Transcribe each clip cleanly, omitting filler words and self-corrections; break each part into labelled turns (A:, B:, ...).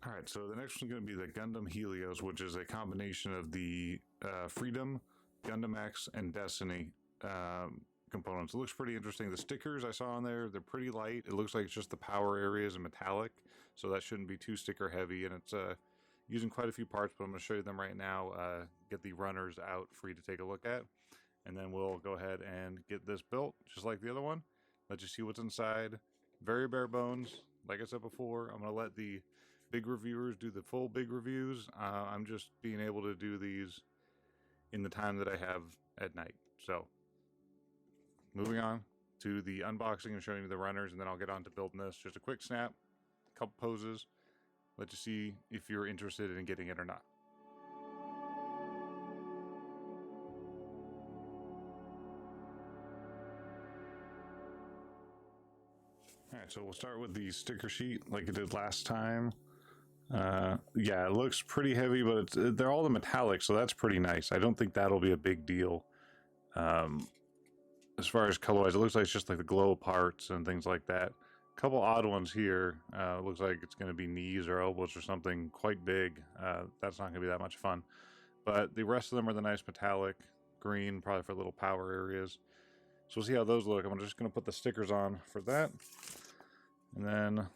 A: All right, so the next one's going to be the Gundam Helios, which is a combination of the Freedom, Gundam X, and Destiny components. It looks pretty interesting. The stickers I saw on there, they're pretty light. It looks like it's just the power areas and metallic, so that shouldn't be too sticker heavy, and it's using quite a few parts, but I'm going to show you them right now. Get the runners out for you to take a look at, and then we'll go ahead and get this built, just like the other one. Let you see what's inside. Very bare bones. Like I said before, I'm going to let the big reviewers do the full big reviews. I'm just being able to do these in the time that I have at night. So moving on to the unboxing and showing you the runners, and then I'll get on to building this. Just a quick snap, a couple poses, let you see if you're interested in getting it or not. All right, so we'll start with the sticker sheet like I did last time. Yeah, it looks pretty heavy, but they're all the metallic, so that's pretty nice. I don't think that'll be a big deal. As far as color-wise, it looks like it's just like the glow parts and things like that. A couple odd ones here. Looks like it's going to be knees or elbows or something quite big. That's not going to be that much fun. But the rest of them are the nice metallic green, probably for little power areas. So we'll see how those look. I'm just going to put the stickers on for that. And then,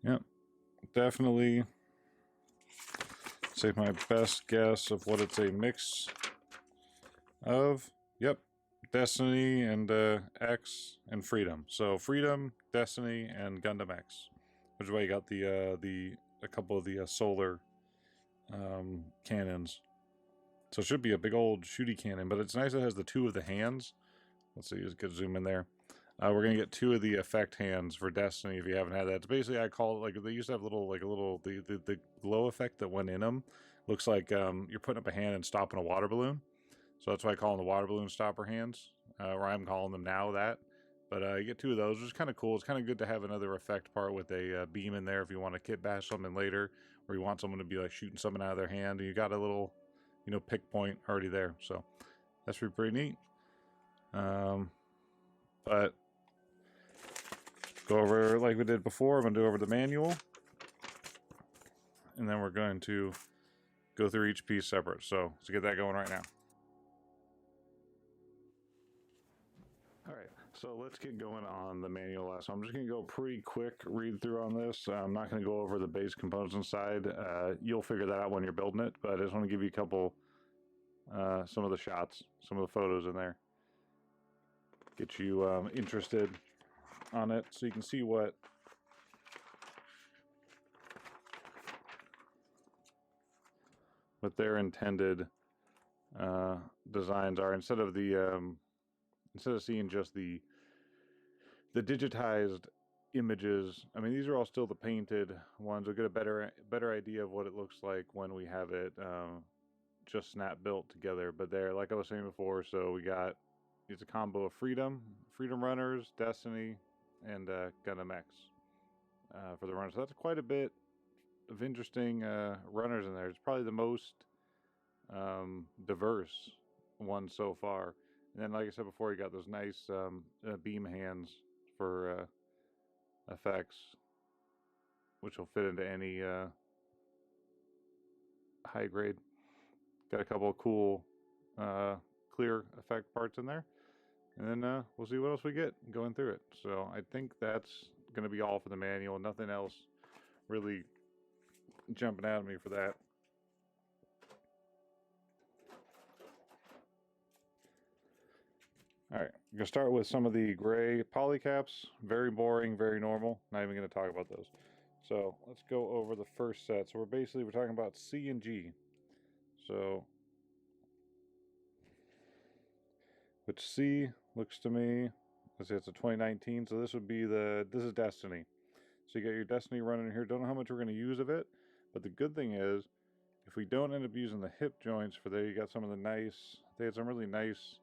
A: yep, definitely say my best guess of what it's a mix of. Yep, Destiny and X and Freedom. So Freedom, Destiny, and Gundam X, which is why you got a couple of the solar cannons. So it should be a big old shooty cannon, but it's nice it has the two of the hands. Let's see, just get zoom in there. We're gonna get two of the effect hands for Destiny if you haven't had that. It's basically, I call it, like, they used to have the glow effect that went in them. Looks like you're putting up a hand and stopping a water balloon. So that's why I call them the water balloon stopper hands, or I'm calling them now that. But you get two of those, which is kind of cool. It's kind of good to have another effect part with a beam in there if you want to kit bash something later, or you want someone to be like shooting something out of their hand, and you got a little, pick point already there. So that's pretty neat. But go over like we did before. I'm going to do over the manual, and then we're going to go through each piece separate. So let's get that going right now. All right, so let's get going on the manual. So I'm just going to go pretty quick read through on this. I'm not going to go over the base components inside. You'll figure that out when you're building it, but I just want to give you a couple, some of the shots, some of the photos in there. Get you interested on it so you can see what their intended designs are, instead of seeing just the digitized images. I mean, these are all still the painted ones. We'll get a better idea of what it looks like when we have it just snap built together. But there, like I was saying before, so it's a combo of Freedom runners, Destiny, and Gundam X for the runners. So that's quite a bit of interesting runners in there. It's probably the most diverse one so far. And then, like I said before, you got those nice beam hands for effects, which will fit into any high grade. Got a couple of cool clear effect parts in there. And then we'll see what else we get going through it. So I think that's going to be all for the manual. Nothing else really jumping out at me for that. All right, I'm going to start with some of the gray polycaps. Very boring, very normal. Not even going to talk about those. So let's go over the first set. So we're talking about C and G. So, which C looks to me, let's see, it's a 2019. So this is Destiny. So you got your Destiny running here. Don't know how much we're going to use of it. But the good thing is, if we don't end up using the hip joints for there, you got some of the nice, they had some really nice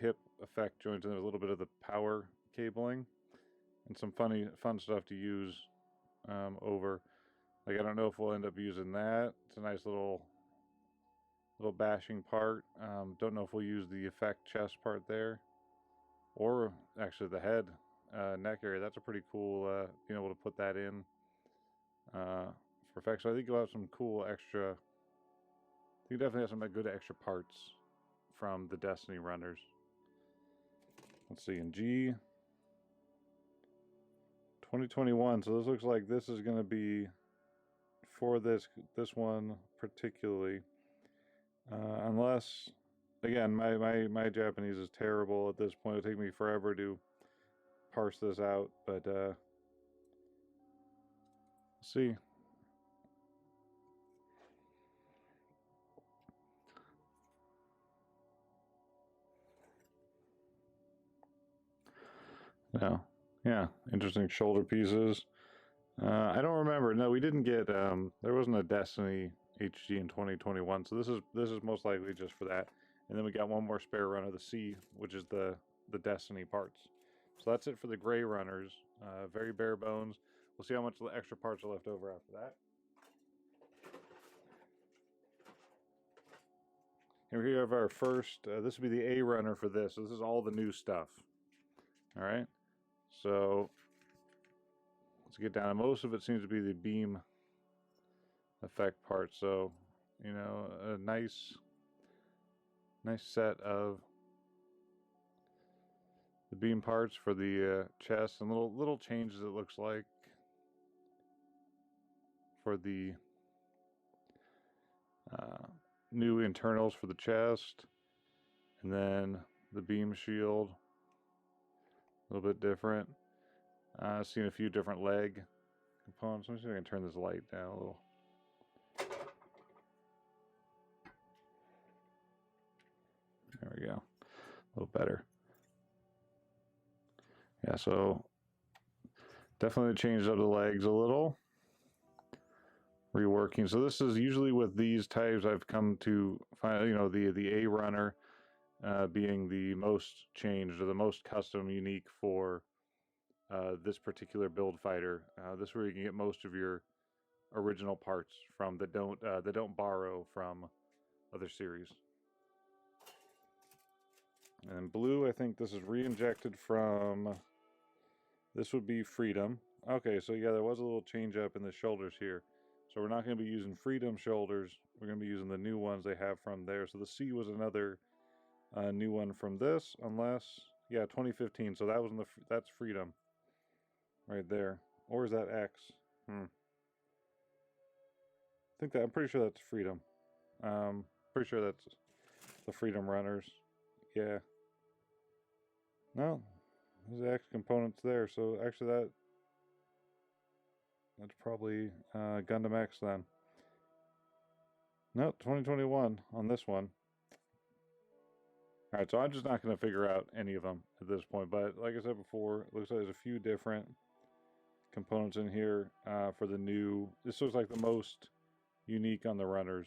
A: hip effect joints and a little bit of the power cabling and some fun stuff to use over. Like, I don't know if we'll end up using that. It's a nice little bashing part. Don't know if we'll use the effect chest part there, or actually the head neck area. That's a pretty cool, being able to put that in for effects. So I think you'll have some cool extra, you definitely have some good extra parts from the Destiny runners. Let's see, in G, 2021. So this looks like this is going to be for this one particularly, unless, again, my Japanese is terrible at this point. It'll take me forever to parse this out, but let's see. No, yeah, interesting shoulder pieces. I don't remember. No, we didn't get. There wasn't a Destiny HD in 2021, so this is most likely just for that. And then we got one more spare run of the C, which is the Destiny parts. So that's it for the gray runners. Very bare bones. We'll see how much extra parts are left over after that. And here we have our first. This would be the A runner for this. So this is all the new stuff. All right. So let's get down. Most of it seems to be the beam effect part. So, you know, a nice set of the beam parts for the chest, and little changes, it looks like, for the new internals for the chest, and then the beam shield, a little bit different. I've seen a few different leg components. Let me see if I can turn this light down a little. There we go. A little better. Yeah, so definitely changed up the legs a little. Reworking. So this is usually with these types I've come to find, you know, the A runner being the most changed or the most custom, unique for this particular build fighter. This is where you can get most of your original parts from that don't borrow from other series. And blue, I think this is re-injected from, this would be Freedom. Okay, so yeah, there was a little change up in the shoulders here. So we're not going to be using Freedom shoulders. We're going to be using the new ones they have from there. So the C was another new one from this, unless, yeah, 2015. So that was that's Freedom right there. Or is that X? I think that, I'm pretty sure that's Freedom. Pretty sure that's the Freedom runners. Yeah. No, there's X components there. So actually that's probably Gundam X then. No, 2021 on this one. Alright, so I'm just not going to figure out any of them at this point. But like I said before, it looks like there's a few different components in here for the new. This looks like the most unique on the runners.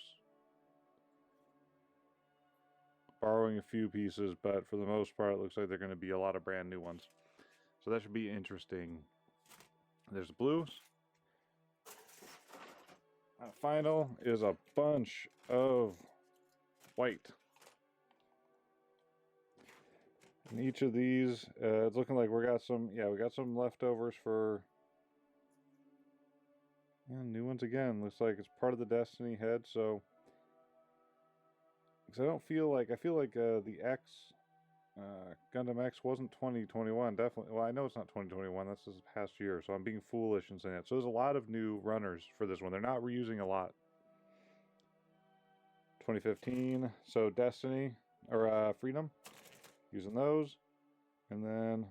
A: Borrowing a few pieces, but for the most part, it looks like they're going to be a lot of brand new ones. So that should be interesting. There's blues. Final is a bunch of white. And each of these, it's looking like we got some leftovers for new ones again. Looks like it's part of the Destiny head, so because I feel like the X Gundam X wasn't 2021, definitely. Well, I know it's not 2021, that's this past year, so I'm being foolish in saying that. So there's a lot of new runners for this one. They're not reusing a lot. 2015, so Destiny, or Freedom, using those. And then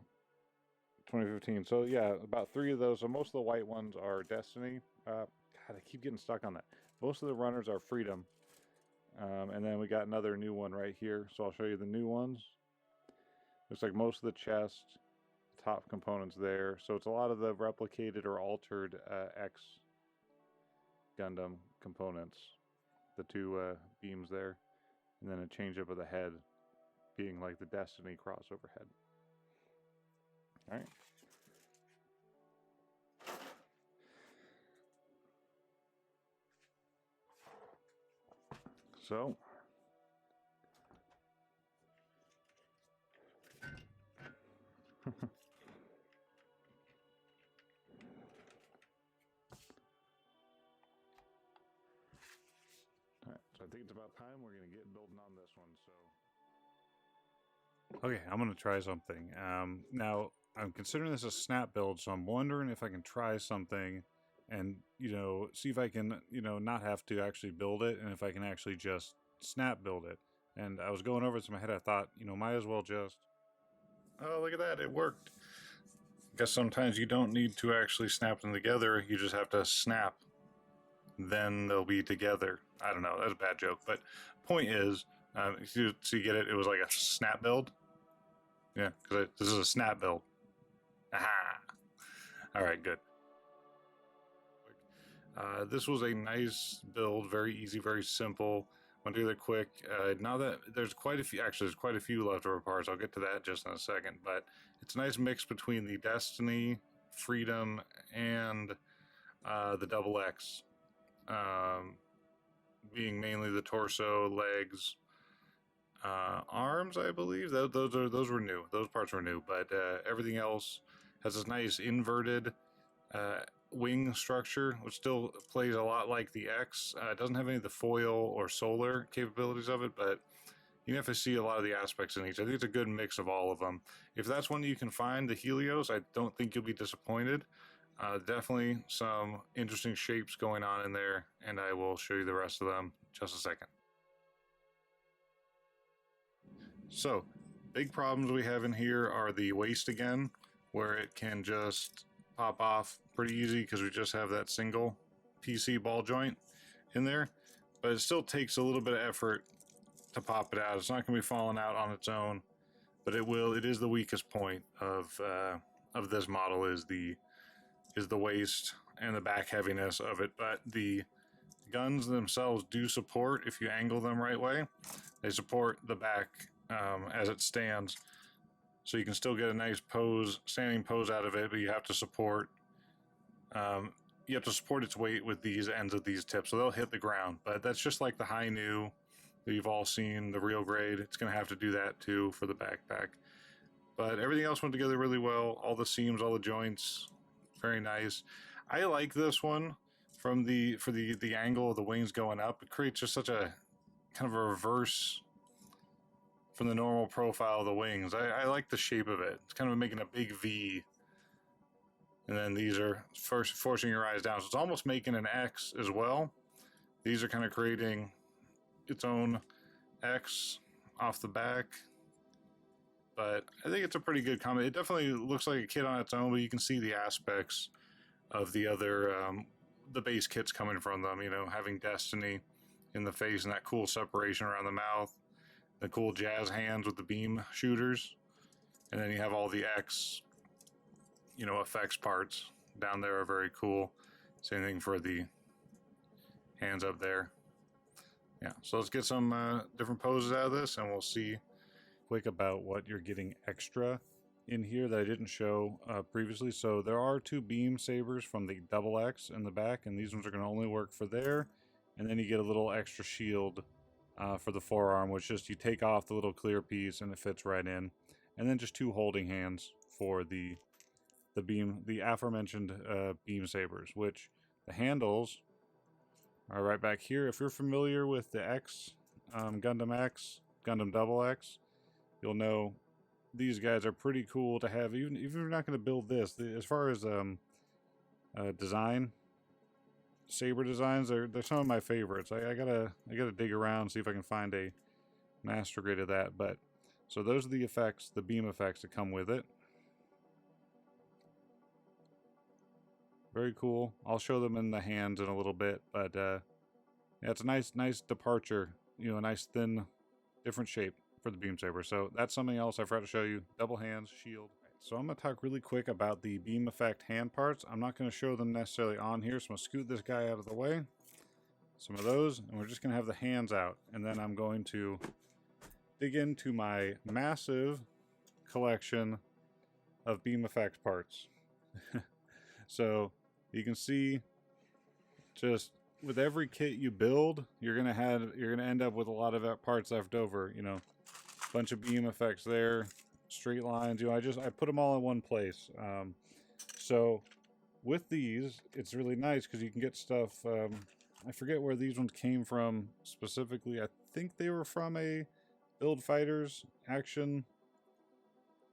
A: 2015, so yeah, about 3 of those. So most of the white ones are Destiny. God, I keep getting stuck on that. Most of the runners are Freedom. And then we got another new one right here, so I'll show you the new ones. Looks like most of the chest, top components there. So it's a lot of the replicated or altered X Gundam components. The 2 beams there. And then a change up of the head being like the Destiny crossover head. Alright. So think it's about time we're gonna get building on this one. So, okay, I'm gonna try something. Now I'm considering this a snap build, so I'm wondering if I can try something, and see if I can not have to actually build it, and if I can actually just snap build it. And I was going over it in my head. I thought, might as well just. Oh, look at that! It worked. I guess sometimes you don't need to actually snap them together. You just have to snap. Then they'll be together. I don't know. That's a bad joke. But point is, so you get it? It was like a snap build. Yeah, because this is a snap build. Aha! All right, good. This was a nice build. Very easy, very simple. Want to do that quick. Now that there's quite a few, actually, there's quite a few leftover parts. I'll get to that just in a second. But it's a nice mix between the Destiny, Freedom, and the Double X. Being mainly the torso, legs, arms, I believe. Those were new. Those parts were new, but everything else has this nice inverted wing structure, which still plays a lot like the X. It doesn't have any of the foil or solar capabilities of it, but you have to see a lot of the aspects in each. I think it's a good mix of all of them. If that's one you can find, the Helios, I don't think you'll be disappointed. Definitely some interesting shapes going on in there, and I will show you the rest of them in just a second. So, big problems we have in here are the waist again, where it can just pop off pretty easy because we just have that single PC ball joint in there, but it still takes a little bit of effort to pop it out. It's not going to be falling out on its own, but it will. It is the weakest point of this model is the waist and the back heaviness of it. But the guns themselves do support, if you angle them right way, they support the back as it stands, so you can still get a nice pose, standing pose out of it, but you have to support its weight with these ends of these tips, so they'll hit the ground. But that's just like the high new that you've all seen, the real grade. It's going to have to do that too for the backpack. But everything else went together really well. All the seams, all the joints, very nice. I like this one for the angle of the wings going up. It creates just such a kind of a reverse from the normal profile of the wings. I like the shape of it. It's kind of making a big V, and then these are first forcing your eyes down. So it's almost making an X as well. These are kind of creating its own X off the back. But I think it's a pretty good comment. It definitely looks like a kit on its own, but you can see the aspects of the other, the base kits coming from them. Having Destiny in the face and that cool separation around the mouth, the cool jazz hands with the beam shooters, and then you have all the X, effects parts down there are very cool. Same thing for the hands up there. Yeah, so let's get some different poses out of this, and we'll see quick about what you're getting extra in here that I didn't show previously. So there are 2 beam sabers from the Double X in the back, and these ones are going to only work for there. And then you get a little extra shield for the forearm, which just you take off the little clear piece and it fits right in. And then just 2 holding hands for the aforementioned beam sabers, which the handles are right back here. If you're familiar with the X, Gundam Double X, you'll know these guys are pretty cool to have. Even if you're not going to build this, as far as design, saber designs, they're some of my favorites. I gotta dig around, see if I can find a master grade of that. But so those are the effects, the beam effects that come with it. Very cool. I'll show them in the hands in a little bit, but yeah, it's a nice departure. A nice thin, different shape for the beam saber. So that's something else I forgot to show you. Double hands, shield. So I'm going to talk really quick about the beam effect hand parts. I'm not going to show them necessarily on here, so I'm going to scoot this guy out of the way. Some of those, and we're just going to have the hands out. And then I'm going to dig into my massive collection of beam effect parts. So you can see, just with every kit you build, you're gonna end up with a lot of parts left over. Bunch of beam effects there, straight lines. I put them all in one place. So with these, it's really nice because you can get stuff I forget where these ones came from specifically. I think they were from a Build Fighters action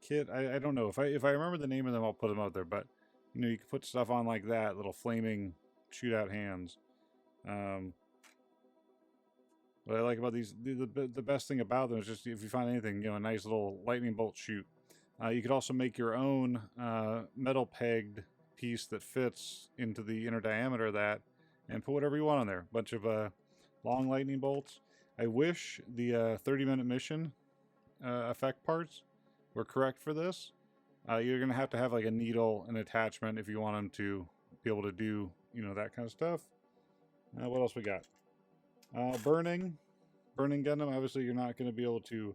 A: kit. I don't know. If I remember the name of them, I'll put them out there. But, you know, you can put stuff on like that, little flaming shootout hands. What I like about these, the best thing about them is just if you find anything, you know, a nice little lightning bolt shoot. You could also make your own metal pegged piece that fits into the inner diameter of that and put whatever you want on there. A bunch of long lightning bolts. I wish the 30-minute mission effect parts were correct for this. You're going to have like a needle and attachment if you want them to be able to do, you know, that kind of stuff. What else we got? Burning Gundam. Obviously, you're not going to be able to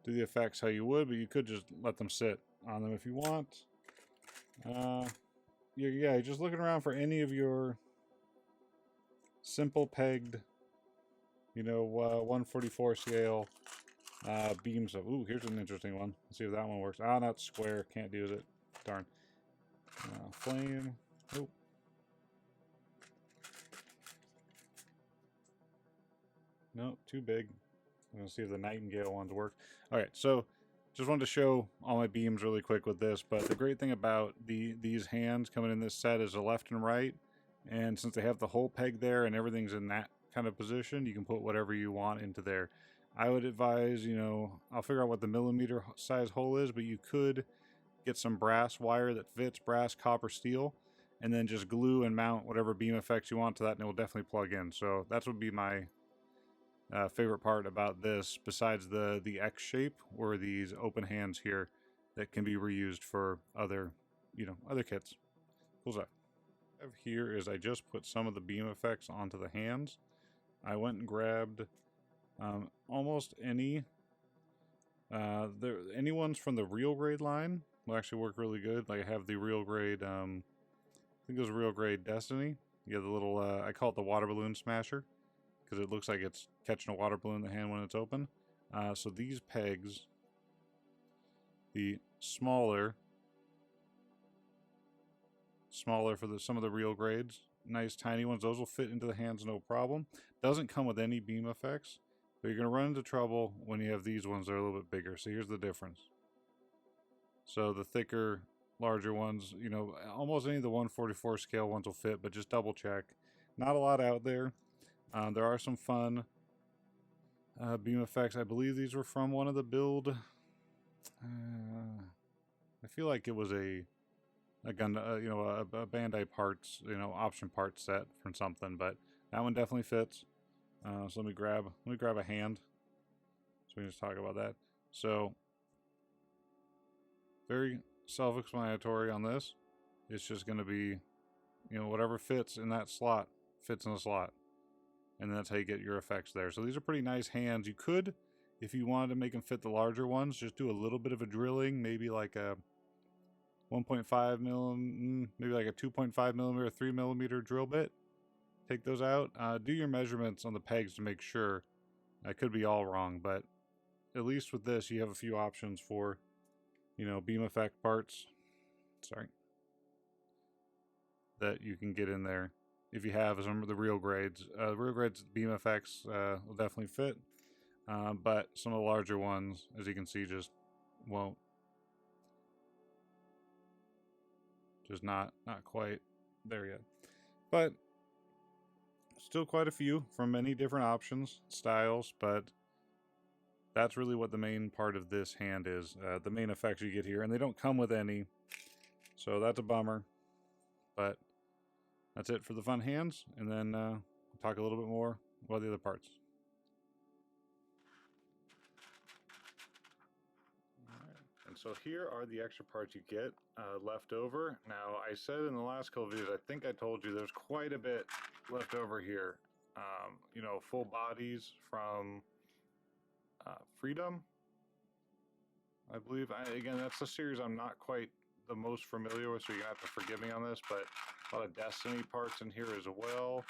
A: do the effects how you would, but you could just let them sit on them if you want. Yeah, just looking around for any of your simple pegged, you know, 144 scale beams of. Ooh, here's an interesting one. Let's see if that one works. Ah, not square. Can't use it. Darn. Flame. Oh. No, too big. I'm going to see if the Nightingale ones work. Alright, so just wanted to show all my beams really quick with this, but the great thing about these hands coming in this set is the left and right, and since they have the hole peg there and everything's in that kind of position, you can put whatever you want into there. I would advise, you know, I'll figure out what the millimeter size hole is, but you could get some brass wire that fits, brass, copper, steel, and then just glue and mount whatever beam effects you want to that, and it will definitely plug in. So that would be my favorite part about this, besides the X shape, or these open hands here that can be reused for other, you know, other kits. Cool stuff. What I have here is I just put some of the beam effects onto the hands. I went and grabbed almost any ones from the real grade line will actually work really good. Like I have the real grade, I think it was real grade Destiny. You have the little I call it the water balloon smasher, because it looks like it's catching a water balloon in the hand when it's open. So these pegs, the smaller for some of the real grades, nice tiny ones, those will fit into the hands no problem. Doesn't come with any beam effects, but you're going to run into trouble when you have these ones that are a little bit bigger. So here's the difference. So the thicker, larger ones, you know, almost any of the 144 scale ones will fit, but just double check. Not a lot out there. There are some fun beam effects. I believe these were from one of the build. I feel like it was a gun, you know, a Bandai parts, you know, option parts set from something, but that one definitely fits. So let me grab a hand, so we can just talk about that. So very self-explanatory on this. It's just going to be, you know, whatever fits in that slot fits in the slot. And that's how you get your effects there. So these are pretty nice hands. You could, if you wanted to make them fit the larger ones, just do a little bit of a drilling, maybe like a 1.5 millimeter, maybe like a 2.5 millimeter, 3 millimeter drill bit. Take those out. Do your measurements on the pegs to make sure. I could be all wrong, but at least with this, you have a few options for, you know, beam effect parts. Sorry. That you can get in there. If you have some of the real grades beam effects will definitely fit, but some of the larger ones, as you can see, just won't. Just not quite there yet. But still quite a few from many different options, styles, but that's really what the main part of this hand is. The main effects you get here, and they don't come with any, so that's a bummer, but that's it for the fun hands, and then we'll talk a little bit more about the other parts. And so here are the extra parts you get left over. Now, I said in the last couple of videos, I think I told you there's quite a bit left over here. You know, full bodies from Freedom, I believe. Again, that's a series I'm not quite the most familiar with, so you're going to have to forgive me on this, but a lot of Destiny parts in here as well.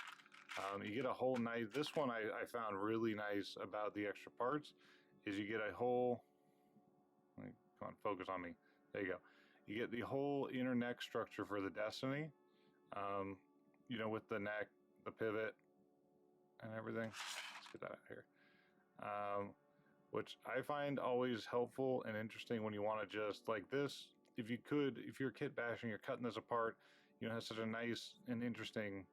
A: You get a whole nice, this one I found really nice about the extra parts, is you get a whole, come on, focus on me. There you go. You get the whole inner neck structure for the Destiny, you know, with the neck, the pivot, and everything. Let's get that out here. Which I find always helpful and interesting when you want to just like this. If you're kit bashing, you're cutting this apart, you know, it has such a nice and interesting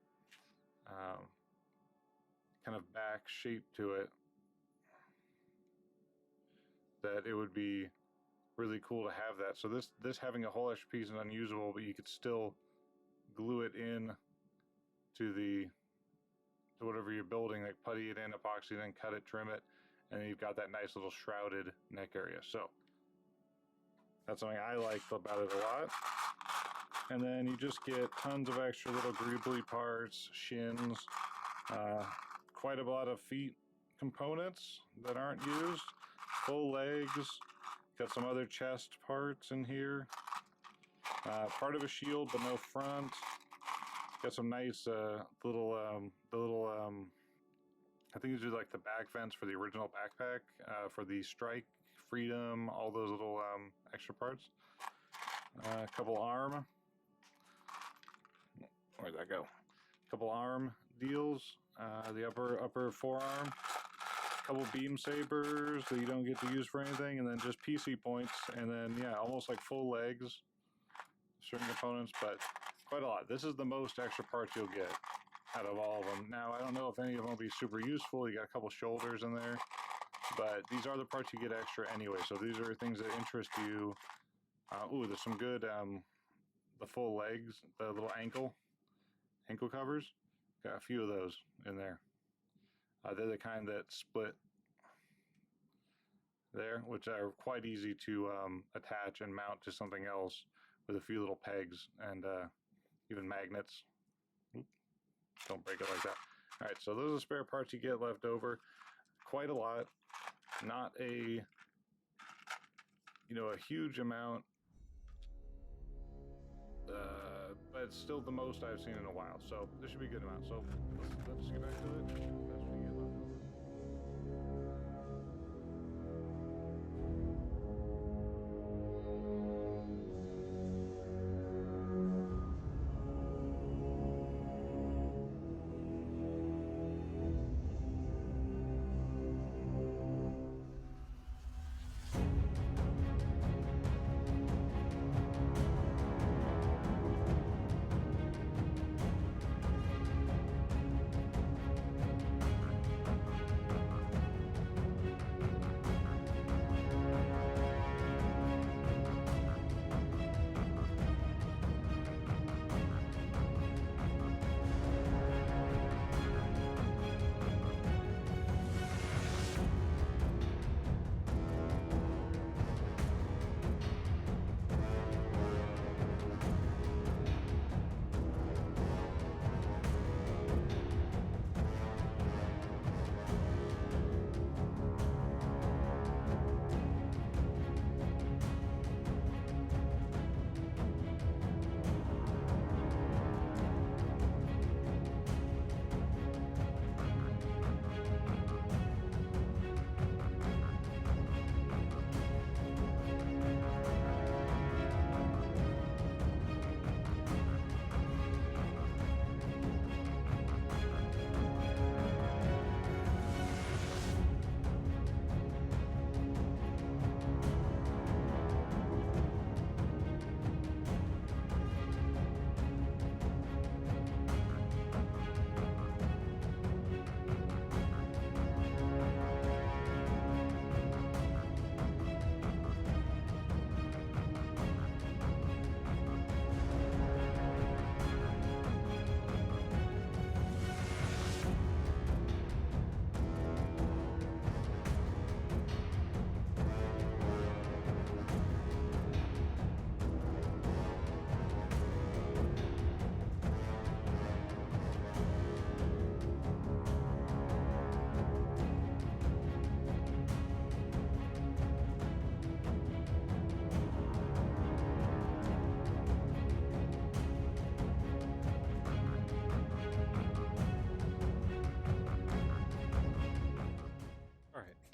A: kind of back shape to it that it would be really cool to have that. So this having a whole extra piece is unusable, but you could still glue it in to whatever you're building, like putty it in, epoxy it in, cut it, trim it, and then you've got that nice little shrouded neck area. So that's something I like about it a lot. And then you just get tons of extra little greebly parts, shins, quite a lot of feet components that aren't used, full legs, got some other chest parts in here, part of a shield but no front, got some nice I think these are like the back vents for the original backpack, for the Strike, Freedom, all those little extra parts. A couple arm. Where'd that go? A couple arm deals. The upper forearm. A couple beam sabers that you don't get to use for anything, and then just PC points, and then yeah, almost like full legs. Certain components, but quite a lot. This is the most extra parts you'll get out of all of them. Now, I don't know if any of them will be super useful. You got a couple shoulders in there, but these are the parts you get extra anyway. So these are things that interest you. Ooh, there's some good, the full legs, the little ankle covers. Got a few of those in there. They're the kind that split there, which are quite easy to attach and mount to something else with a few little pegs and even magnets. Oop, don't break it like that. All right, so those are the spare parts you get left over. Quite a lot. Not a, a huge amount, but it's still the most I've seen in a while. So this should be a good amount. So let's get back to it. Best we get left over.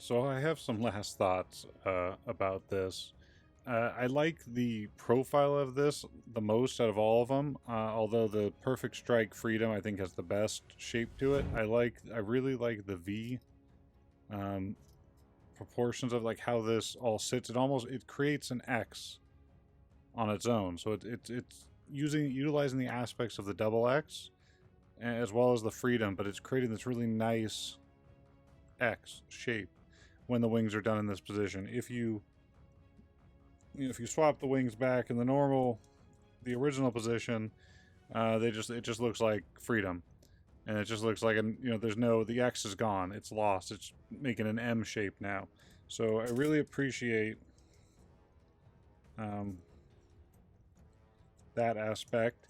A: So I have some last thoughts about this. I like the profile of this the most out of all of them, although the Perfect Strike Freedom I think has the best shape to it. I really like the V proportions of like how this all sits. It creates an X on its own, so it's utilizing the aspects of the double X as well as the Freedom, but it's creating this really nice X shape when the wings are done in this position. If you swap the wings back in the original position, it just looks like Freedom, and it just looks like the X is gone, it's lost, it's making an M shape now. So I really appreciate that aspect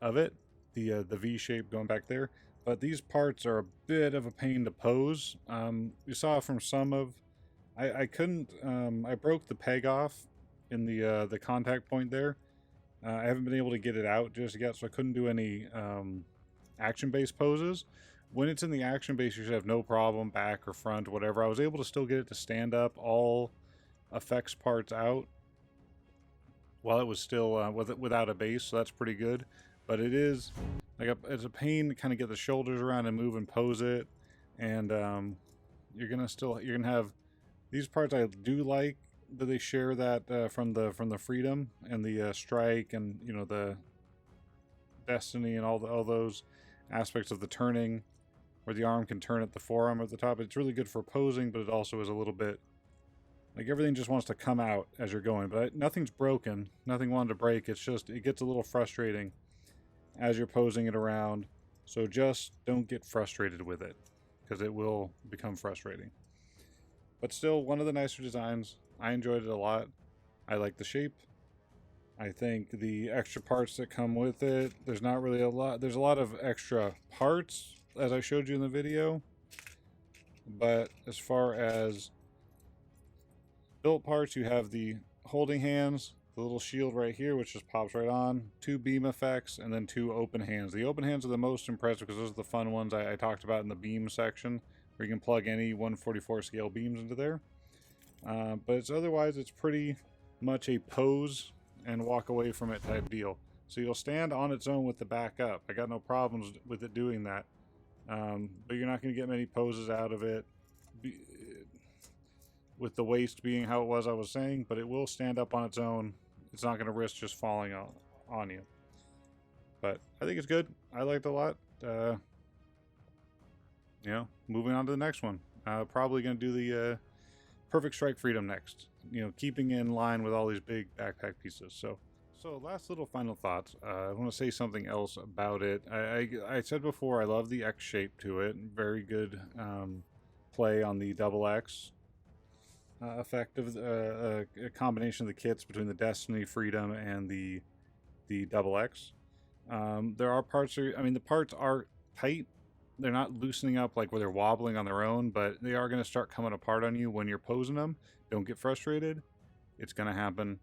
A: of it, the V shape going back there. But these parts are a bit of a pain to pose. You saw from some of, I couldn't, I broke the peg off in the contact point there. I haven't been able to get it out just yet, so I couldn't do any action-based poses. When it's in the action base, you should have no problem, back or front, whatever. I was able to still get it to stand up all effects parts out while it was still without a base, so that's pretty good. But it is it's a pain to kind of get the shoulders around and move and pose it, and you're gonna have these parts. I do like that they share that from the Freedom and the Strike, and the Destiny, and all those aspects of the turning, where the arm can turn at the forearm at the top. It's really good for posing, but it also is a little bit like everything just wants to come out as you're going. But nothing's broken, nothing wanted to break. It's just it gets a little frustrating as you're posing it around. So just don't get frustrated with it, because it will become frustrating. But still, one of the nicer designs. I enjoyed it a lot. I like the shape. I think the extra parts that come with it, there's not really a lot. There's a lot of extra parts, as I showed you in the video. But as far as built parts, you have the holding hands, the little shield right here, which just pops right on, 2 beam effects, and then 2 open hands. The open hands are the most impressive because those are the fun ones I talked about in the beam section, where you can plug any 1/44 scale beams into there. But otherwise, it's pretty much a pose and walk away from it type deal. So you'll stand on its own with the back up. I got no problems with it doing that. But you're not going to get many poses out of it, with the waist being how it was, I was saying, but it will stand up on its own. It's not going to risk just falling on you. But I think it's good. I liked it a lot. Moving on to the next one. Probably going to do the Perfect Strike Freedom next. Keeping in line with all these big backpack pieces. So last little final thoughts. I want to say something else about it. I said before, I love the X shape to it. Very good play on the double X effect of a combination of the kits between the Destiny, Freedom, and the double X. There are parts. The parts are tight. They're not loosening up like where they're wobbling on their own, but they are going to start coming apart on you when you're posing them. Don't get frustrated. It's going to happen.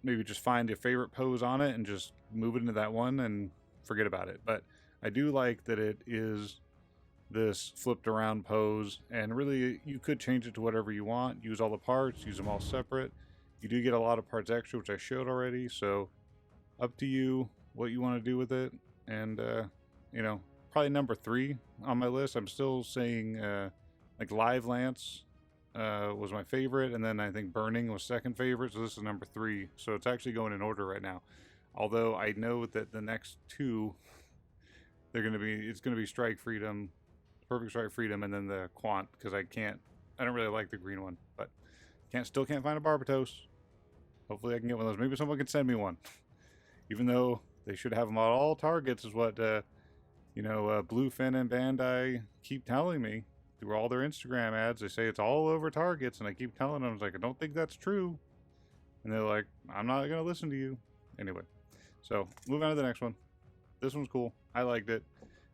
A: Maybe just find your favorite pose on it and just move it into that one and forget about it. But I do like that it is this flipped around pose, and really you could change it to whatever you want. Use all the parts, use them all separate. You do get a lot of parts extra, which I showed already, so up to you what you want to do with it. And probably number 3 on my list. I'm still saying like Live Lance was my favorite, and then I think Burning was second favorite, so this is number 3. So it's actually going in order right now, although I know that the next 2 it's gonna be Strike Freedom, Perfect Strike Freedom, and then the Quant, because I don't really like the green one, but still can't find a Barbatos. Hopefully I can get one of those. Maybe someone can send me one. Even though they should have them on all targets, is what Bluefin and Bandai keep telling me through all their Instagram ads. They say it's all over targets, and I keep telling them, I was like, I don't think that's true. And they're like, I'm not going to listen to you. Anyway, so moving on to the next one. This one's cool. I liked it.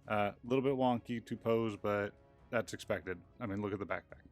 A: A little bit wonky to pose, but that's expected. Look at the backpack.